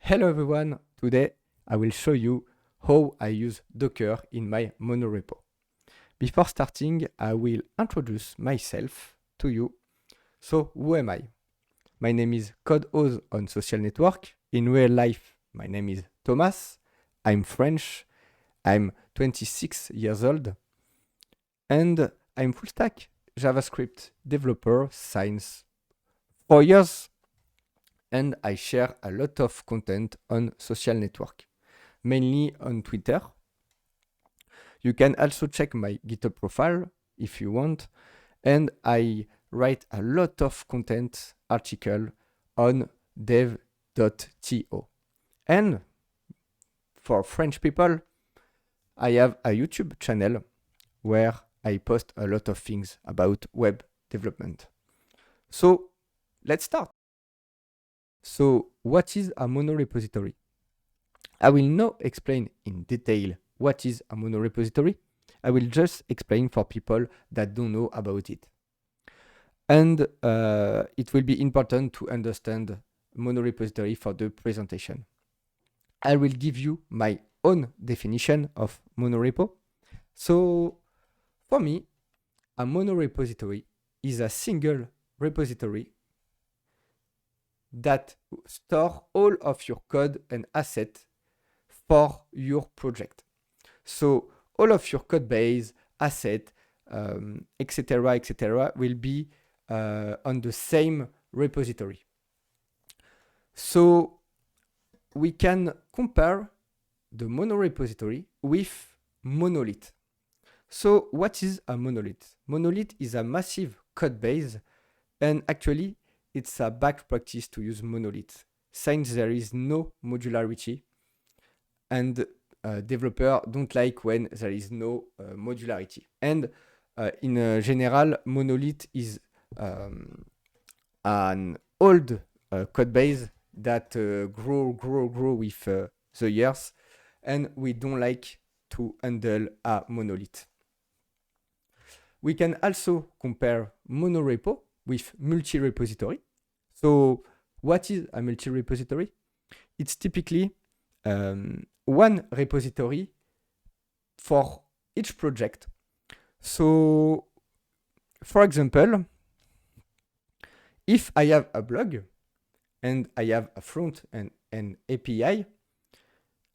Hello everyone, today I will show you how I use Docker in my monorepo. Before starting, I will introduce myself to you. So who am I? My name is CodeOz on social network. In real life, my name is Thomas. I'm French. I'm 26 years old. And I'm full stack JavaScript developer since 4 years. And I share a lot of content on social network, mainly on Twitter. You can also check my GitHub profile if you want. And I write a lot of content article on dev.to. And for French people, I have a YouTube channel where I post a lot of things about web development. So let's start. So what is a monorepository? I will not explain in detail what is a monorepository. I will just explain for people that don't know about it. And it will be important to understand monorepository for the presentation. I will give you my own definition of monorepo. So for me, a monorepository is a single repository that store all of your code and assets for your project. So all of your code base, asset, etc., will be on the same repository. So we can compare the monorepository with monolith. So what is a monolith? Monolith is a massive code base, and actually it's a bad practice to use monolith since there is no modularity, and developers don't like when there is no modularity. And in general, monolith is an old code base that grow with the years, and we don't like to handle a monolith. We can also compare monorepo with multi-repository. So what is a multi-repository? It's typically one repository for each project. So for example, if I have a blog and I have a front and an API,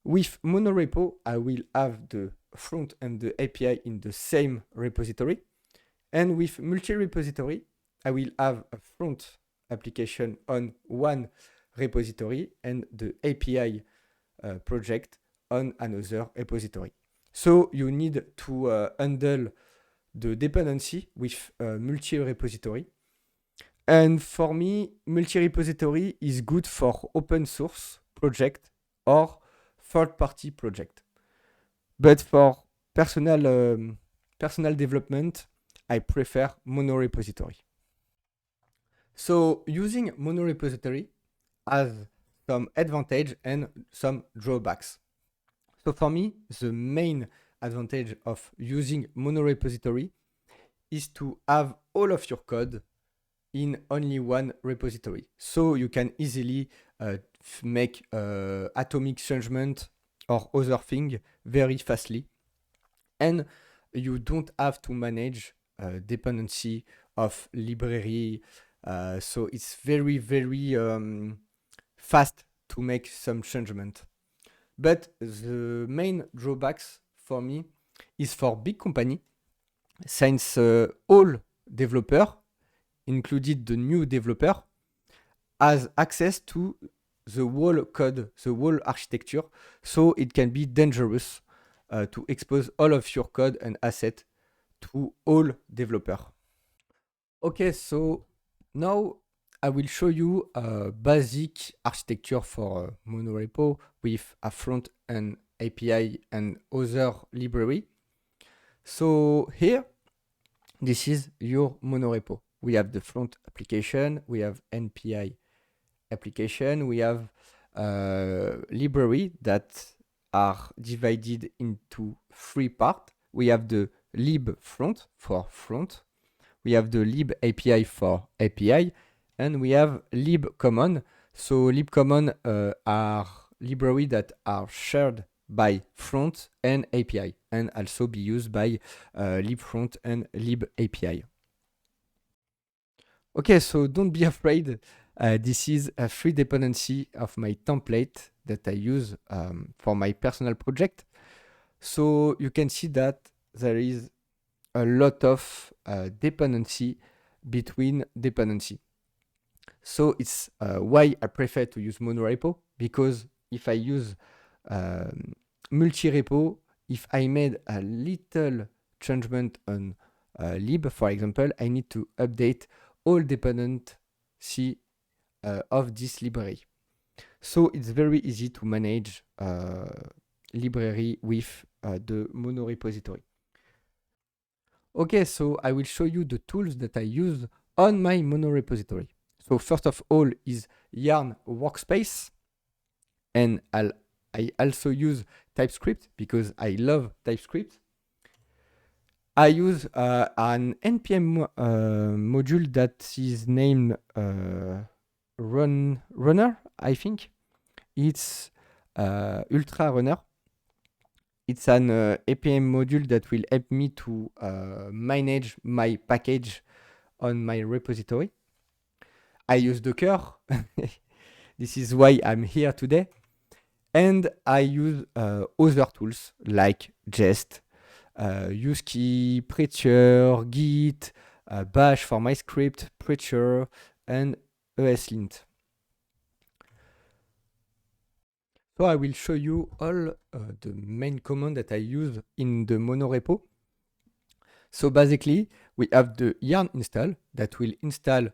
with monorepo, I will have the front and the API in the same repository. And with multi-repository, I will have a front application on one repository and the API project on another repository. So you need to handle the dependency with multi-repository. And for me, multi-repository is good for open source project or third-party project. But for personal development, I prefer monorepository. So using monorepository has some advantage and some drawbacks. So for me, the main advantage of using monorepository is to have all of your code in only one repository. So you can easily make atomic changement or other thing very fastly. And you don't have to manage dependency of library. So it's very, very fast to make some changement. But the main drawbacks for me is for big company, since all developer, included the new developer, has access to the whole code, the whole architecture. So it can be dangerous to expose all of your code and asset to all developer. Okay, so now I will show you a basic architecture for monorepo with a front and API and other library. So here, this is your monorepo. We have the front application, we have NPI application, we have library that are divided into 3 parts. We have the lib front for front, we have the lib API for API, and we have lib common So libcommon are library that are shared by front and API and also be used by libfront and libapi. Okay, so don't be afraid. This is a free dependency of my template that I use for my personal project. So you can see that there is a lot of dependency between dependency. So it's why I prefer to use monorepo, because if I use multi-repo, if I made a little changement on lib, for example, I need to update all dependency of this library. So it's very easy to manage library with the mono repository. Okay, so I will show you the tools that I use on my mono repository. So first of all is Yarn Workspace, and I also use TypeScript because I love TypeScript. I use an NPM module that is named Runner, I think. It's Ultra Runner. It's an APM module that will help me to manage my package on my repository. I use Docker. This is why I'm here today. And I use other tools like Jest, Usekey, Preacher, Git, Bash for my script, Preacher, and ESLint. So I will show you all the main commands that I use in the monorepo. So basically, we have the yarn install that will install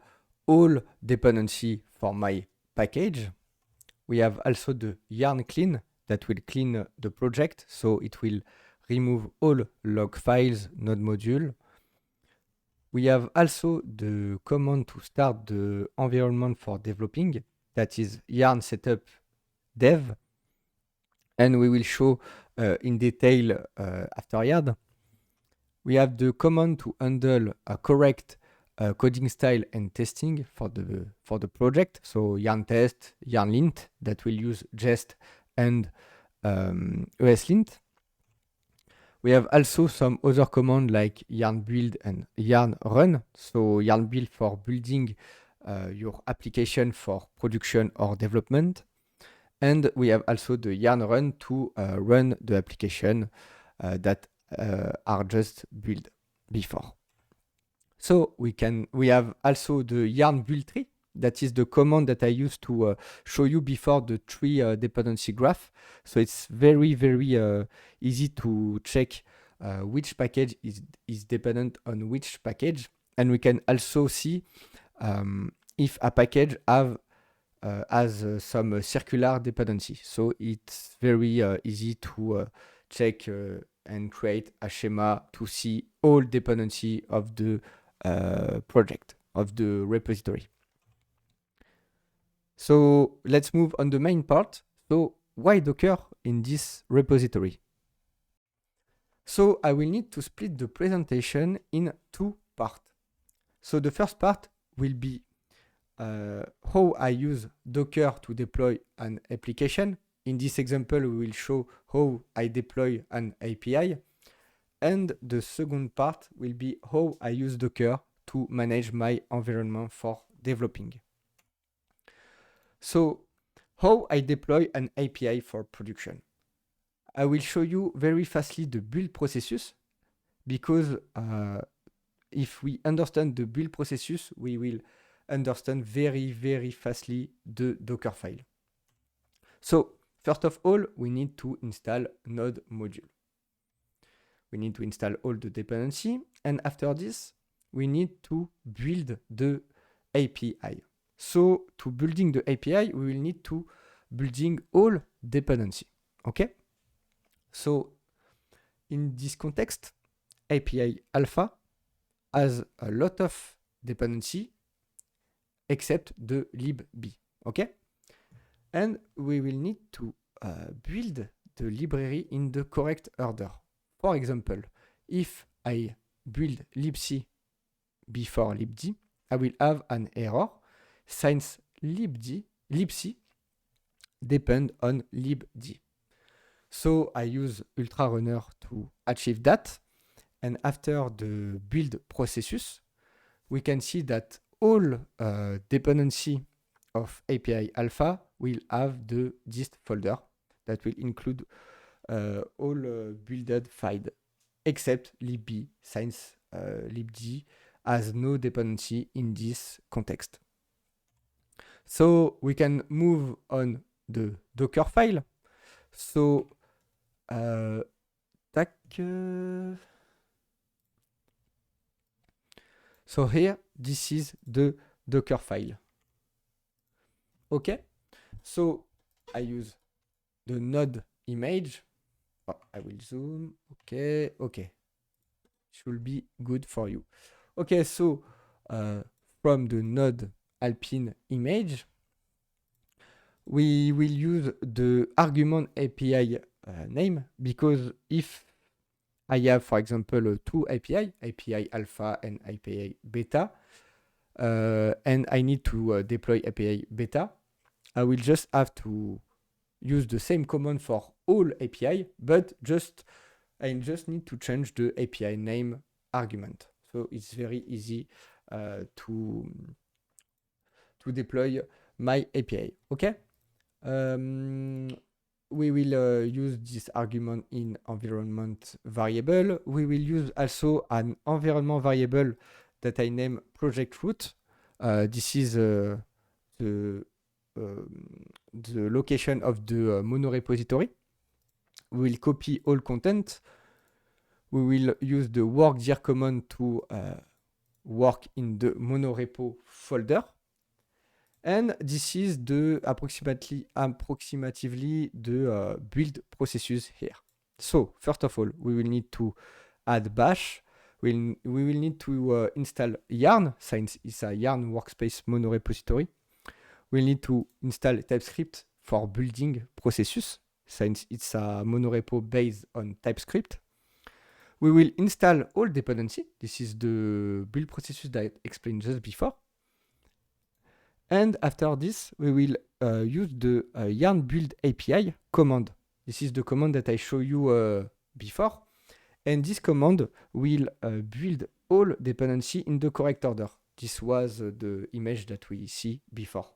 all dependency for my package. We have also the yarn clean that will clean the project, so it will remove all log files, node module. We have also the command to start the environment for developing, that is yarn setup dev, and we will show in detail afterward. We have the command to handle a correct coding style and testing for the project. So yarn test, yarn lint that will use Jest and ESLint. We have also some other commands like yarn build and yarn run. So yarn build for building your application for production or development. And we have also the yarn run to run the application that are just built before. So we have also the yarn build tree. That is the command that I used to show you before the tree dependency graph. So it's very, very easy to check which package is dependent on which package. And we can also see if a package has some circular dependency. So it's very easy to check and create a schema to see all dependency of the project, of the repository. So let's move on the main part. So why Docker in this repository? So I will need to split the presentation in two parts. So the first part will be how I use Docker to deploy an application. In this example, we will show how I deploy an API. And the second part will be how I use Docker to manage my environment for developing. So how I deploy an API for production. I will show you very fastly the build processes, because if we understand the build processes, we will understand very, very fastly the Docker file. So first of all, we need to install node module. We need to install all the dependency, and after this, we need to build the API. So to building the API, we will need to building all dependency. Okay? So in this context, API Alpha has a lot of dependency except the lib_b. Okay? And we will need to build the library in the correct order. For example, if I build libc before libd, I will have an error since libd libc depend on libd. So I use UltraRunner to achieve that. And after the build processus, we can see that all dependency of API alpha will have the dist folder that will include all builded files except libb, since libd has no dependency in this context. So we can move on the Docker file. So so here, this is the Docker file. Okay, so I use the node image. Oh, I will zoom. Okay, okay. Should be good for you. Okay, so from the node Alpine image, we will use the argument API name, because if I have, for example, two API, API alpha and API beta, and I need to deploy API beta, I will just have to use the same command for all API, but I just need to change the API name argument. So it's very easy to deploy my API. Okay. We will use this argument in environment variable. We will use also an environment variable that I name project root. This is the location of the monorepository. We will copy all content. We will use the work dir command to work in the monorepo folder. And this is the approximatively the build processus here. So first of all, we will need to add bash. We will need to install yarn, since it's a yarn workspace monorepository. We'll need to install TypeScript for building processus, since it's a monorepo based on TypeScript. We will install all dependency. This is the build processus that I explained just before. And after this, we will use the yarn build API command. This is the command that I showed you before. And this command will build all dependency in the correct order. This was the image that we see before.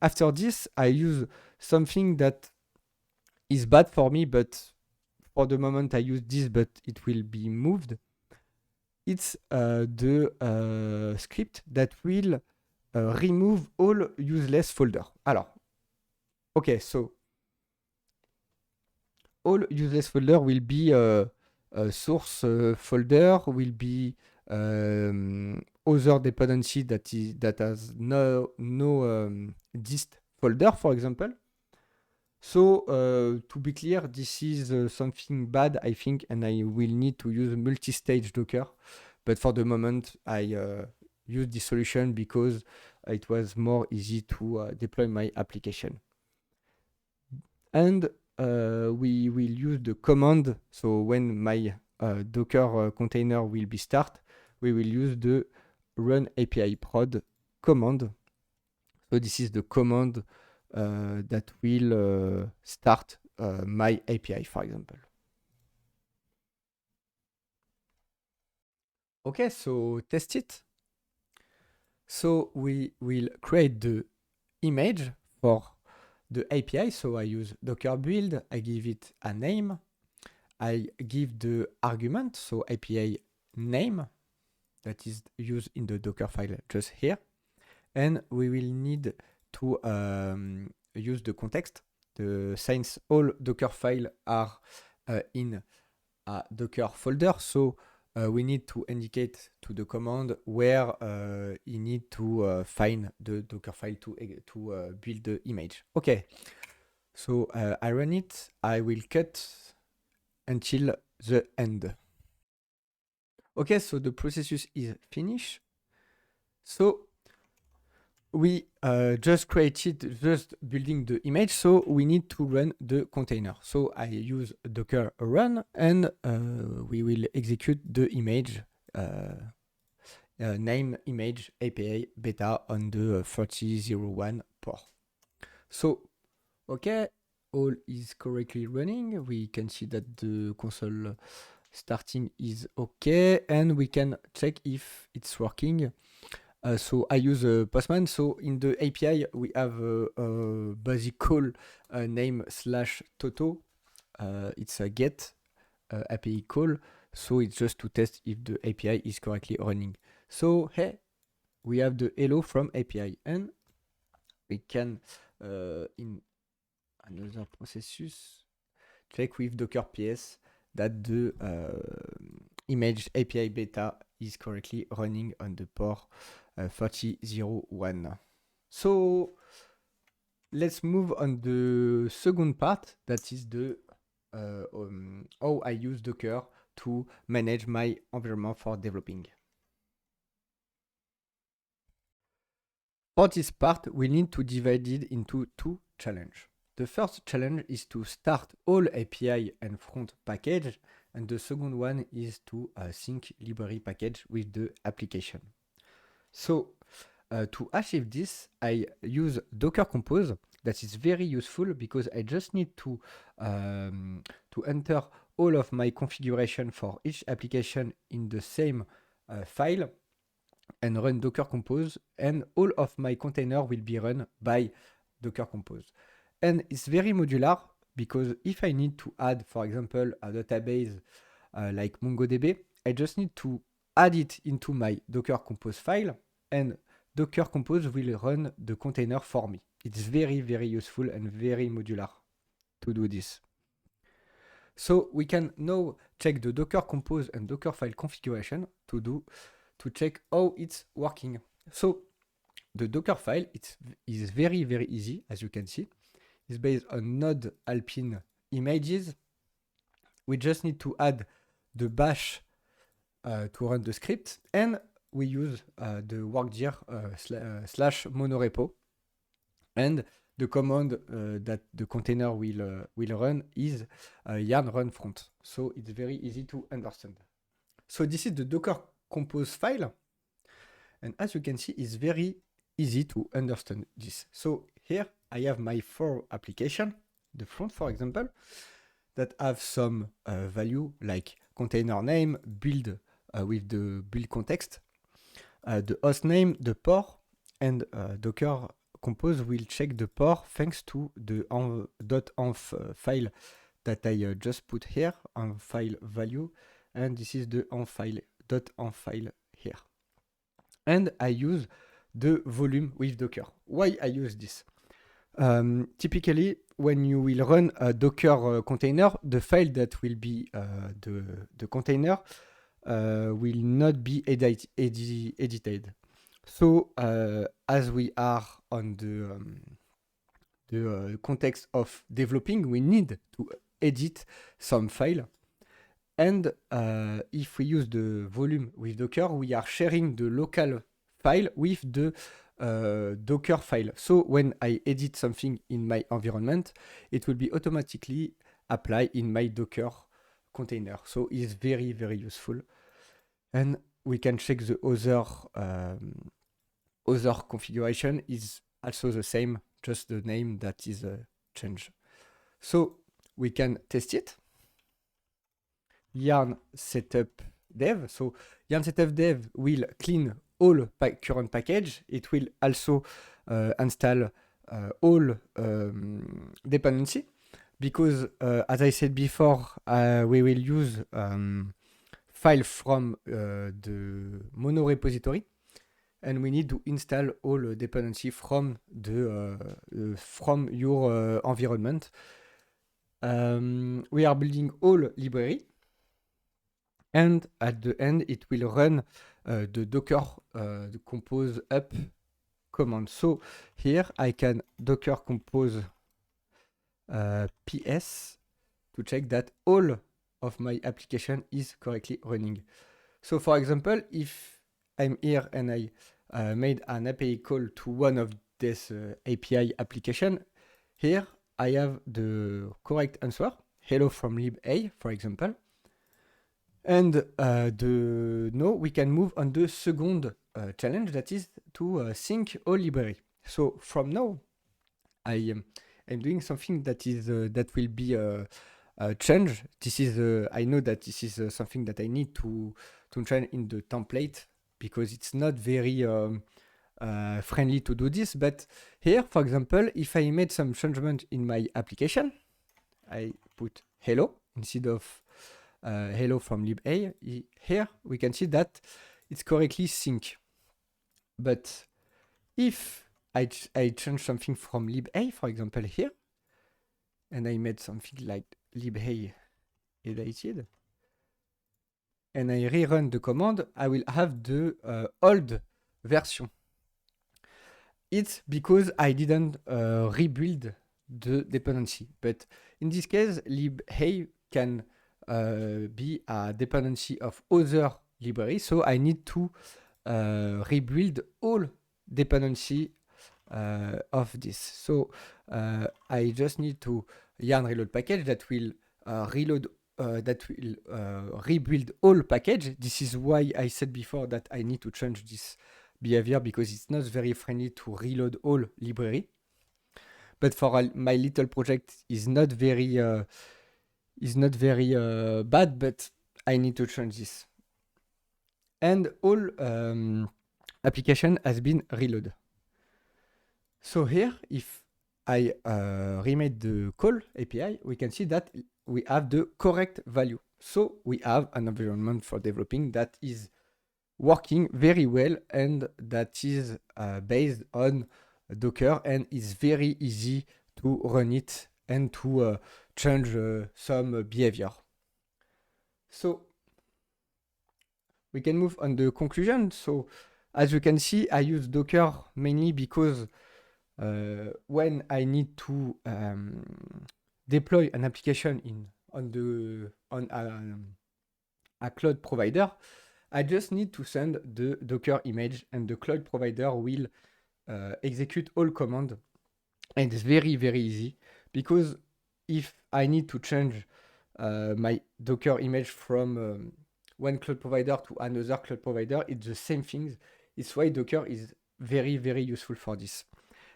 After this, I use something that is bad for me, but for the moment I use this, but it will be moved. It's the script that will remove all useless folder. Alors, okay, so all useless folder will be source folder, will be other dependency that has no dist folder, for example. So to be clear, this is something bad, I think, and I will need to use multi-stage Docker. But for the moment, I use this solution because it was more easy to deploy my application. And we will use the command. So when my Docker container will be start, we will use the run API prod command. So this is the command that will start my API, for example. Okay, so test it. So we will create the image for the API. So I use Docker build, I give it a name, I give the argument, so API name, that is used in the Docker file just here. And we will need to use the context, since all Docker files are in a Docker folder. So we need to indicate to the command where you need to find the Docker file to build the image. Okay, so I run it. I will cut until the end. Okay, so the processus is finished. So we just building the image, so we need to run the container. So I use docker run, and we will execute the image name image API beta on the 3001 port. So, okay, all is correctly running. We can see that the console starting is okay, and we can check if it's working. So I use Postman. So in the API, we have a basic call name /Toto. It's a get API call. So it's just to test if the API is correctly running. So hey, we have the hello from API, and we can in another processus check with Docker PS that the image API beta is correctly running on the port 3001. So let's move on the second part, that is the how I use Docker to manage my environment for developing. For this part, we need to divide it into two challenges. The first challenge is to start all API and front package, and the second one is to sync library package with the application. So to achieve this, I use Docker Compose. That is very useful because I just need to enter all of my configuration for each application in the same file and run Docker Compose, and all of my container will be run by Docker Compose. And it's very modular because if I need to add, for example, a database like MongoDB, I just need to add it into my Docker Compose file, and Docker Compose will run the container for me. It's very, very useful and very modular to do this. So we can now check the Docker Compose and Docker file configuration to check how it's working. So the Docker file is very, very easy, as you can see. It's based on Node Alpine images. We just need to add the bash to run the script, and we use the workdir /monorepo. And the command that the container will run is yarn run front. So it's very easy to understand. So this is the Docker Compose file. And as you can see, it's very easy to understand this. So here I have my 4 application, the front, for example, that have some value like container name, build with the build context, the host name, the port, and Docker Compose will check the port thanks to the .env file that I just put here, env file value, and this is the env file here. And I use the volume with Docker. Why I use this? Typically, when you will run a Docker container, the file that will be the container will not be edited. So as we are on the context of developing, we need to edit some file. And if we use the volume with Docker, we are sharing the local file with the Docker file. So when I edit something in my environment, it will be automatically applied in my Docker container. So it's very, very useful. And we can check the other configuration is also the same, just the name that is changed. So we can test it. Yarn setup dev. So yarn setup dev will clean all current package. It will also install all dependency, because as I said before, we will use file from the mono repository, and we need to install all dependency from from your environment. We are building all library, and at the end it will run the Docker the compose up command. So here I can Docker compose ps to check that all of my application is correctly running. So for example, if I'm here and I made an API call to one of this API application, here I have the correct answer, hello from lib_a, for example. And now we can move on the second challenge, that is to sync all library. So from now, I'm doing something that is that will be change. This is I know that this is something that I need to change in the template because it's not very friendly to do this. But here, for example, if I made some changement in my application, I put hello instead of hello from lib_a. Here we can see that it's correctly sync. But if I change something from lib_a, for example, here, and I made something like lib_a edited, and I rerun the command, I will have the old version. It's because I didn't rebuild the dependency. But in this case, lib_a can be a dependency of other libraries, so I need to rebuild all dependency of this. So I just need to yarn reload package that will rebuild all package. This is why I said before that I need to change this behavior because it's not very friendly to reload all library. But for my little project is not very bad, but I need to change this. And all application has been reloaded. So here, if I remade the call API, we can see that we have the correct value. So we have an environment for developing that is working very well and that is based on Docker and is very easy to run it and to change some behavior. So we can move on the conclusion. So as you can see, I use Docker mainly because when I need to deploy an application on a cloud provider, I just need to send the Docker image and the cloud provider will execute all commands. And it's very, very easy because if I need to change my Docker image from one cloud provider to another cloud provider, it's the same thing. It's why Docker is very, very useful for this.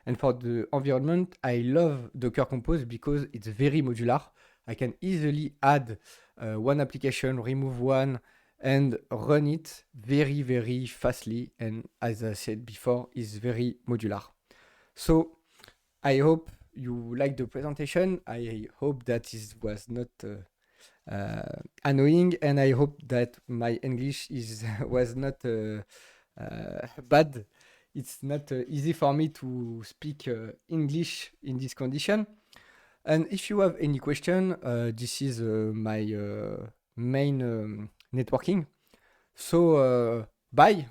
And for the environment, I love Docker Compose because it's very modular. I can easily add one application, remove one, and run it very, very fastly. And as I said before, it's very modular. So I hope you liked the presentation. I hope that this was not annoying, and I hope that my English was not bad. It's not easy for me to speak English in this condition. And if you have any question, this is my main networking. So bye.